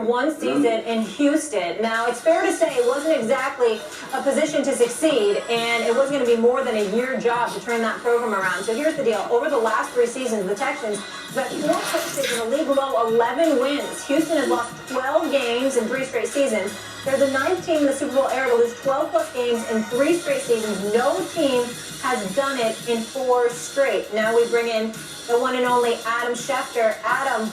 One season in Houston. Now, it's fair to say it wasn't exactly a position to succeed, and it wasn't going to be more than a year job to turn that program around. So here's the deal. Over the last 3 seasons, the Texans have had 4 places in a league low 11 wins. Houston has lost 12 games in 3 straight seasons. They're the 9th team in the Super Bowl era to lose 12-plus games in 3 straight seasons. No team has done it in 4 straight. Now we bring in the one and only Adam Schefter. Adam,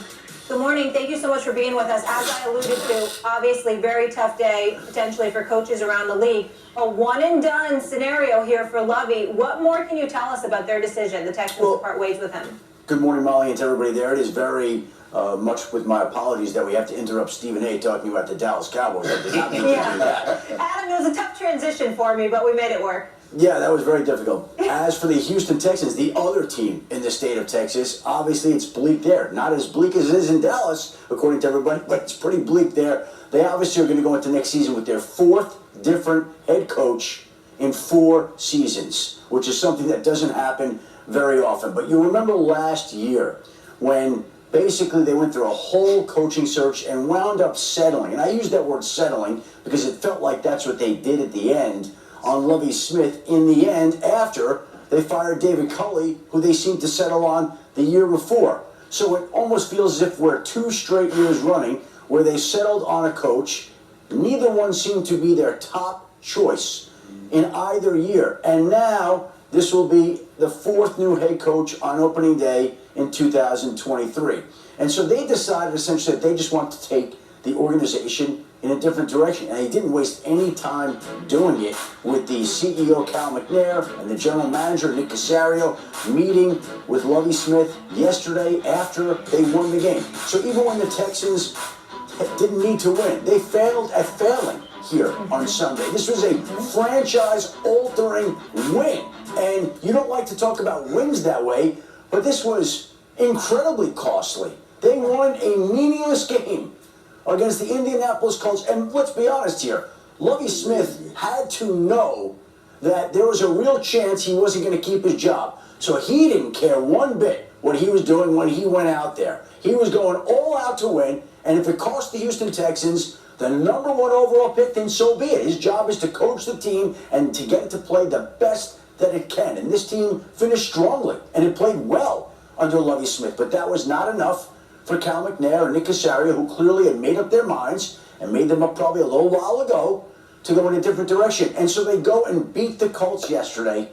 good morning. Thank you so much for being with us. As I alluded to, obviously very tough day potentially for coaches around the league. A one-and-done scenario here for Lovie. What more can you tell us about their decision, the Texans, to part ways with him? Good morning, Molly, and to everybody there. It is very much with my apologies that we have to interrupt Stephen A. talking about the Dallas Cowboys. I did not mean to do that. Adam, it was a tough transition for me, but we made it work. Yeah, that was very difficult. As for the Houston Texans, the other team in the state of Texas, obviously it's bleak there. Not as bleak as it is in Dallas, according to everybody, but it's pretty bleak there. They obviously are going to go into next season with their 4th different head coach in 4 seasons, which is something that doesn't happen very often. But you remember last year when basically they went through a whole coaching search and wound up settling. And I use that word settling because it felt like that's what they did at the end on Lovie Smith in the end after they fired David Culley, who they seemed to settle on the year before. So it almost feels as if we're 2 straight years running where they settled on a coach. Neither one seemed to be their top choice in either year. And now this will be the 4th new head coach on opening day in 2023. And so they decided essentially that they just want to take the organization in a different direction. And he didn't waste any time doing it with the CEO, Cal McNair, and the general manager, Nick Caserio, meeting with Lovie Smith yesterday after they won the game. So even when the Texans didn't need to win, they failed at failing here on Sunday. This was a franchise-altering win. And you don't like to talk about wins that way, but this was incredibly costly. They won a meaningless game against the Indianapolis Colts. And let's be honest here, Lovie Smith had to know that there was a real chance he wasn't going to keep his job. So he didn't care one bit what he was doing when he went out there. He was going all out to win, and if it cost the Houston Texans the #1 overall pick, then so be it. His job is to coach the team and to get it to play the best that it can. And this team finished strongly, and it played well under Lovie Smith. But that was not enough for Cal McNair and Nick Caserio, who clearly had made up their minds and made them up probably a little while ago to go in a different direction. And so they go and beat the Colts yesterday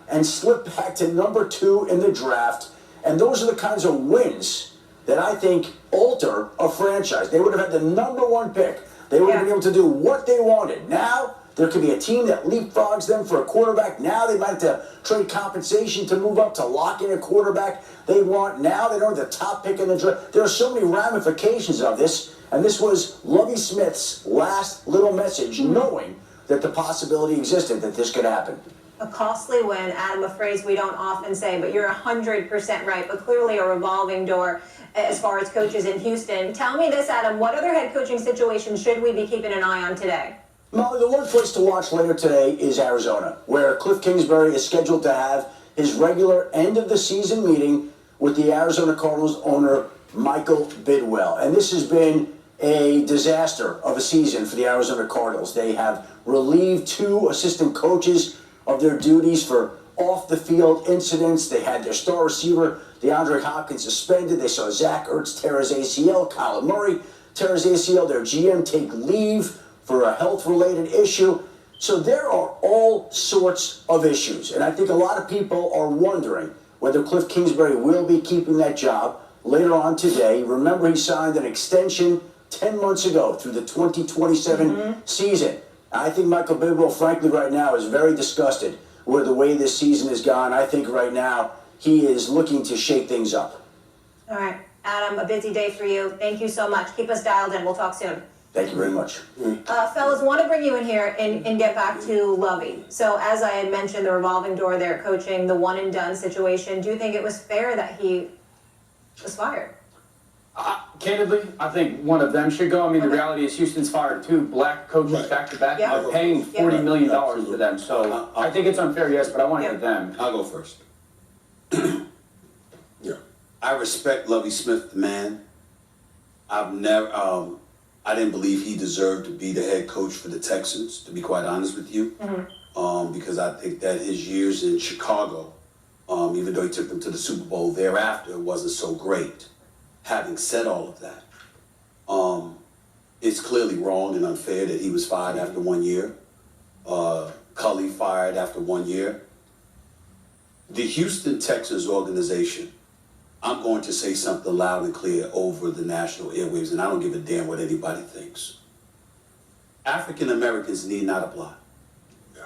and slip back to #2 in the draft. And those are the kinds of wins that I think alter a franchise. They would have had the #1 pick. They would have been able to do what they wanted. Now, there could be a team that leapfrogs them for a quarterback. Now they might have to trade compensation to move up to lock in a quarterback they want. Now they don't have the top pick in the draft. There are so many ramifications of this. And this was Lovie Smith's last little message, knowing that the possibility existed that this could happen. A costly win, Adam, a phrase we don't often say, but you're 100% right. But clearly a revolving door as far as coaches in Houston. Tell me this, Adam, what other head coaching situations should we be keeping an eye on today? Molly, the one place to watch later today is Arizona, where Cliff Kingsbury is scheduled to have his regular end-of-the-season meeting with the Arizona Cardinals owner, Michael Bidwell. And this has been a disaster of a season for the Arizona Cardinals. They have relieved 2 assistant coaches of their duties for off-the-field incidents. They had their star receiver, DeAndre Hopkins, suspended. They saw Zach Ertz tear his ACL, Kyler Murray tear his ACL, their GM take leave for a health-related issue. So there are all sorts of issues. And I think a lot of people are wondering whether Cliff Kingsbury will be keeping that job later on today. Remember, he signed an extension 10 months ago through the 2027 season. I think Michael Bidwell, frankly, right now is very disgusted with the way this season has gone. I think right now he is looking to shake things up. All right. Adam, a busy day for you. Thank you so much. Keep us dialed in. We'll talk soon. Thank you very much. Fellas, want to bring you in here and get back to Lovie. So as I had mentioned, the revolving door there at coaching, the one-and-done situation, do you think it was fair that he was fired? Candidly, I think one of them should go. I mean, the reality is Houston's fired 2 black coaches back-to-back. Yeah. They're paying $40 million for them. So I think it's unfair, yes, but I want to hear them. I'll go first. I respect Lovie Smith, the man. I've never, I didn't believe he deserved to be the head coach for the Texans, to be quite honest with you. Because I think that his years in Chicago, even though he took them to the Super Bowl thereafter, wasn't so great. Having said all of that, it's clearly wrong and unfair that he was fired after 1 year. Cully fired after 1 year. The Houston Texans organization, I'm going to say something loud and clear over the national airwaves, and I don't give a damn what anybody thinks. African Americans need not apply. Yeah.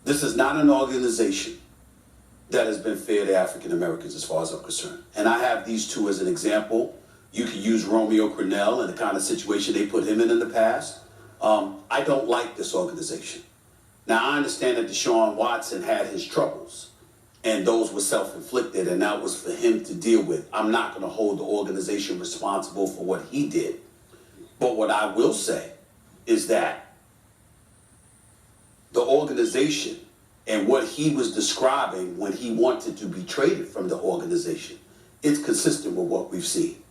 This is not an organization that has been fair to African Americans as far as I'm concerned. And I have these two as an example. You can use Romeo Crennel and the kind of situation they put him in the past. I don't like this organization. Now, I understand that Deshaun Watson had his troubles, and those were self-inflicted, and that was for him to deal with. I'm not going to hold the organization responsible for what he did. But what I will say is that the organization and what he was describing when he wanted to be traded from the organization, it's consistent with what we've seen.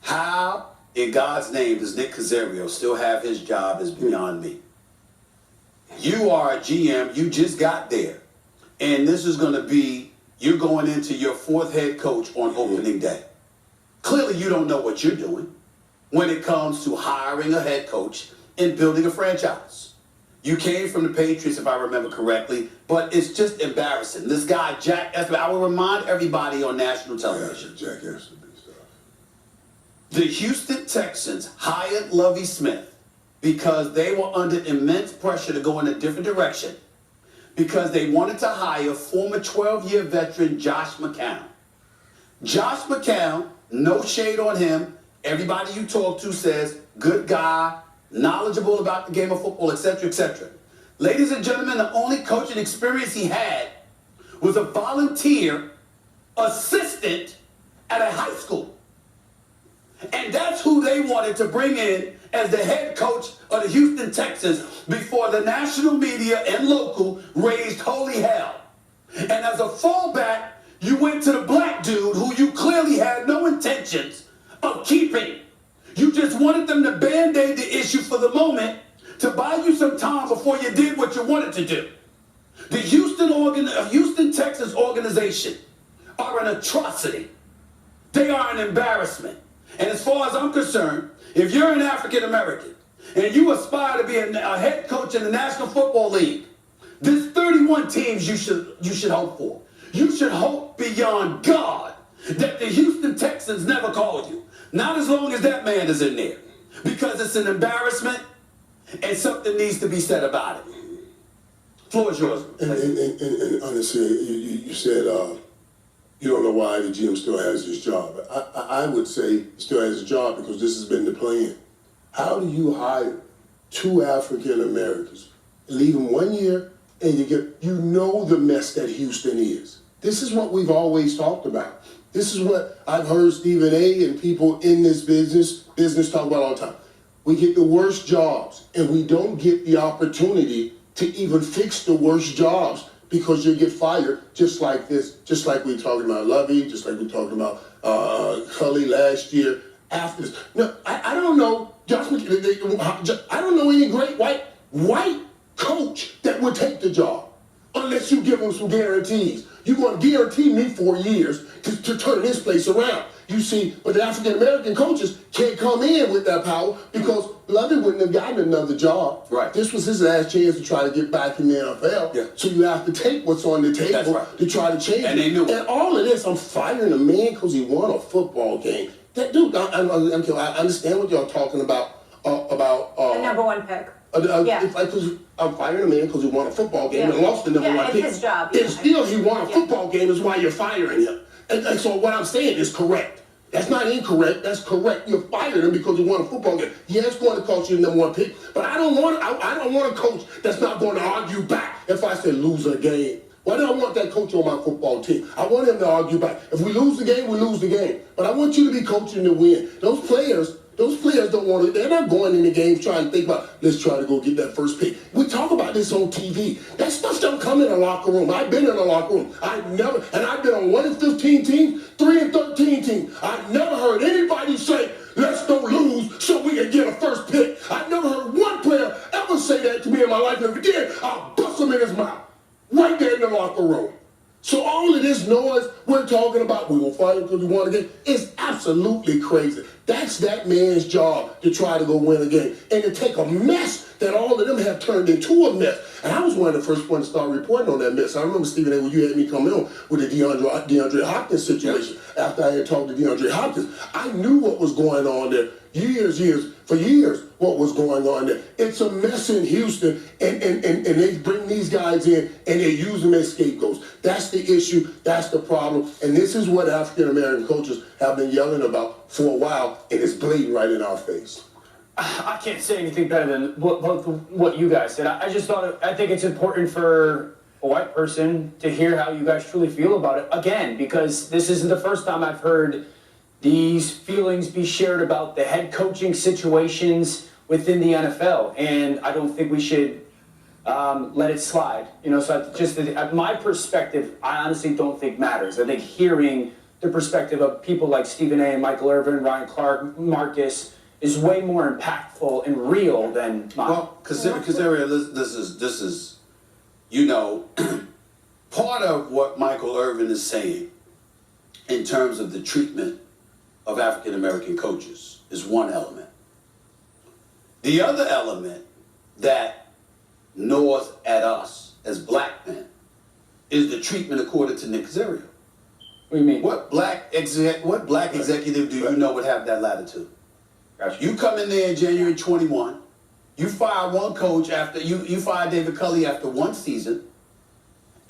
How, in God's name, does Nick Caserio still have his job is beyond me. You are a GM, you just got there, and this is going to be, you're going into your fourth head coach on opening day. Clearly, you don't know what you're doing when it comes to hiring a head coach and building a franchise. You came from the Patriots, if I remember correctly, but it's just embarrassing. This guy, Jack Esper, I will remind everybody on national television. Yeah, Jack Esper stuff. The Houston Texans hired Lovie Smith because they were under immense pressure to go in a different direction because they wanted to hire former 12-year veteran Josh McCown. Josh McCown, no shade on him. Everybody you talk to says, good guy, knowledgeable about the game of football, etc., etc. Ladies and gentlemen, the only coaching experience he had was a volunteer assistant at a high school. And that's who they wanted to bring in as the head coach of the Houston Texans before the national media and local raised holy hell. And as a fallback, you went to the black dude who you clearly had no intentions of keeping. You just wanted them to band-aid the issue for the moment to buy you some time before you did what you wanted to do. The Houston Texans organization are an atrocity. They are an embarrassment. And as far as I'm concerned, if you're an African American and you aspire to be a head coach in the National Football League, there's 31 teams you should hope for. You should hope beyond God that the Houston Texans never called you. Not as long as that man is in there. Because it's an embarrassment and something needs to be said about it. Floor is yours. And honestly, you said you don't know why the GM still has his job. I would say he still has his job because this has been the plan. How do you hire two African Americans, leave them 1 year, and you know the mess that Houston is? This is what we've always talked about. This is what I've heard Stephen A. and people in this business talk about all the time. We get the worst jobs, and we don't get the opportunity to even fix the worst jobs because you get fired just like this, just like we talking about Lovie, just like we talking about Cully last year. After this, no, I don't know. I don't know any great white coach that would take the job unless you give them some guarantees. You're going to guarantee me 4 years to turn this place around. You see, but the African American coaches can't come in with that power because Lovie wouldn't have gotten another job. Right. This was his last chance to try to get back in the NFL. Yeah. So you have to take what's on the table to try to change And it. they knew it. And all of this, I'm firing a man because he won a football game. That dude, I understand what y'all talking about. The number one pick. I'm firing a man because he won a football game and lost the number one pick. It's his job. And still, he won a football game is why you're firing him. And so what I'm saying is correct. That's not incorrect. That's correct. You fired him because he won a football game. Yeah, it's going to cost you the number one pick, but I don't want a coach that's not going to argue back if I say lose a game. Why do I want that coach on my football team? I want him to argue back. If we lose the game, we lose the game. But I want you to be coaching to win. Those players don't want to, they're not going in the games trying to think about, let's try to go get that first pick. We talk about this on TV. That stuff don't come in a locker room. I've been in a locker room. I've been on 1-15 teams, 3-13 teams. I've never heard anybody say, let's don't lose so we my life, and if he did, I'll bust him in his mouth. Right there in the locker room. So all of this noise we're talking about, we will fight because we won a game, is absolutely crazy. That's that man's job to try to go win a game. And to take a mess that all of them have turned into a mess. And I was one of the first ones to start reporting on that mess. I remember, Stephen A., when you had me come in with the DeAndre Hopkins situation, after I had talked to DeAndre Hopkins. I knew what was going on there. For years, what was going on there. It's a mess in Houston, and they bring these guys in, and they use them as scapegoats. That's the issue. That's the problem. And this is what African-American coaches have been yelling about for a while, and it's blatant right in our face. I can't say anything better than what you guys said. I think it's important for a white person to hear how you guys truly feel about it again, because this isn't the first time I've heard these feelings be shared about the head coaching situations within the NFL, and I don't think we should let it slide. So just my perspective, I honestly don't think matters. I think hearing the perspective of people like Stephen A. and Michael Irvin, Ryan Clark, Marcus is way more impactful and real than mine. Well, this is part of what Michael Irvin is saying in terms of the treatment of African American coaches is one element. The other element that gnaws at us as black men is the treatment accorded to Nick Caserio. What do you mean? What black executive do you know would have that latitude? Gotcha. You come in there in January 21, you fire one coach after you fire David Culley after one season,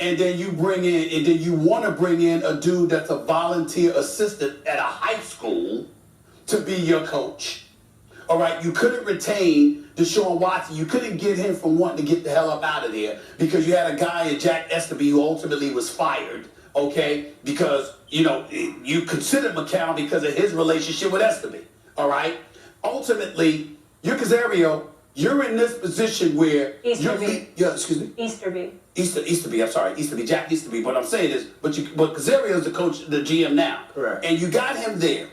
and then you want to bring in a dude that's a volunteer assistant at a high school to be your coach. All right, you couldn't retain Deshaun Watson. You couldn't get him from wanting to get the hell up out of there because you had a guy, Jack Estaby, who ultimately was fired. Okay, because you consider McCown because of his relationship with Estaby. All right, ultimately, you're Caserio. You're in this position where Easterby. Excuse me. Easterby. I'm sorry, Easterby, Jack Easterby. What I'm saying is, but Caserio's the coach, the GM now. Correct. And you got him there,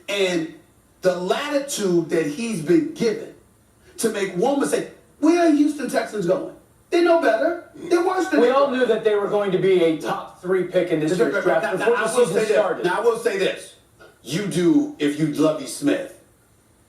and the latitude that he's been given to make one mistake. Where are Houston Texans going? They know better. They're worse than we all knew that they were going to be a top 3 pick in this year's draft before the season started. Now I will say this: if you Lovie Smith,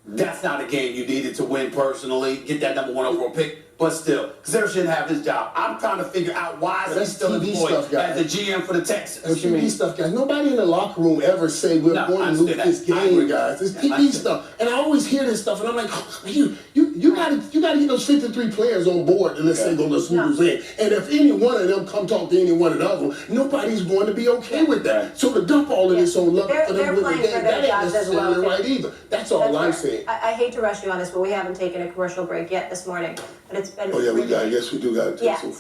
that's not a game you needed to win personally. Get that number 1 overall pick. But still, Caserio shouldn't have his job. I'm trying to figure out why he's still employed as the GM for the Texans. It's TV stuff, guys. Nobody in the locker room ever say we're going to lose this game, guys. It's TV stuff. And I always hear this stuff, and I'm like, you gotta get those 53 players on board and let's say go to snooze in. And if any one of them come talk to any one of the other, nobody's going to be okay with that. So to dump all of this on Lovie for them to win the game, that ain't necessarily right either. That's all I'm saying. I hate to rush you on this, but we haven't taken a commercial break yet this morning. But it's been I guess we do got to take some